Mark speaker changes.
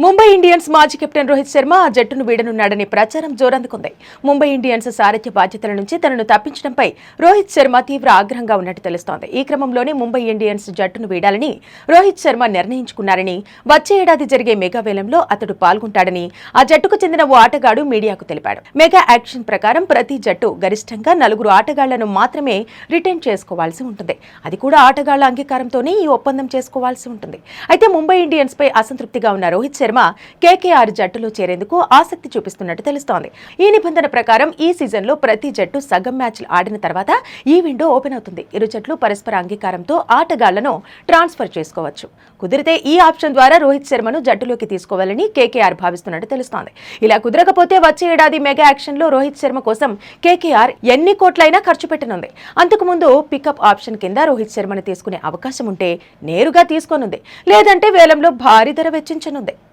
Speaker 1: Mumbai Indians మాజీ captain Rohit Sharma ఆ జట్టును వీడనున్నాడని ప్రచారం జోరందుకుంది. ముంబై ఇండియన్స్ సారథ్య బాధ్యతల నుంచి తనను తప్పించడంపై రోహిత్ శర్మ తీవ్ర ఆగ్రహంగా ఉన్నట్టు తెలుస్తోంది. ఈ క్రమంలోనే ముంబై ఇండియన్స్ జట్టును వీడాలని రోహిత్ శర్మ నిర్ణయించుకున్నారని, వచ్చే ఏడాది జరిగే మెగా వేలంలో అతడు పాల్గొంటాడని ఆ జట్టుకు చెందిన ఓ ఆటగాడు మీడియాకు తెలిపాడు. మెగా యాక్షన్ ప్రకారం ప్రతి జట్టు గరిష్టంగా 4 ఆటగాళ్లను మాత్రమే రిటైన్ చేసుకోవాల్సి ఉంటుంది. అది కూడా ఆటగాళ్ల అంగీకారంతోనే ఈ ఒప్పందం చేసుకోవాల్సి ఉంటుంది. అయితే ముంబై ఇండియన్స్ పై అసంతృప్తిగా ఉన్న రోహిత్ శర్మ కేకేఆర్ జట్టులో చేరేందుకు ఆసక్తి చూపిస్తున్నట్టు తెలుస్తోంది. ఈ నిబంధన ప్రకారం ఈ సీజన్లో ప్రతి జట్టు సగం మ్యాచ్లు ఆడిన తర్వాత ఈ విండో ఓపెన్ అవుతుంది. ఇరు జట్లు పరస్పర అంగీకారంతో ఆటగాళ్లను ట్రాన్స్ఫర్ చేసుకోవచ్చు. కుదిరితే ఈ ఆప్షన్ ద్వారా రోహిత్ శర్మను జట్టులోకి తీసుకోవాలని కేకేఆర్ భావిస్తున్నట్టు తెలుస్తోంది. ఇలా కుదరకపోతే వచ్చే ఏడాది మెగా యాక్షన్ లో రోహిత్ శర్మ కోసం కేకేఆర్ ఎన్ని కోట్లైనా ఖర్చు పెట్టనుంది. అంతకుముందు పికప్ ఆప్షన్ కింద రోహిత్ శర్మను తీసుకునే అవకాశం ఉంటే నేరుగా తీసుకోనుంది, లేదంటే వేలంలో భారీ ధర వెచ్చించనుంది.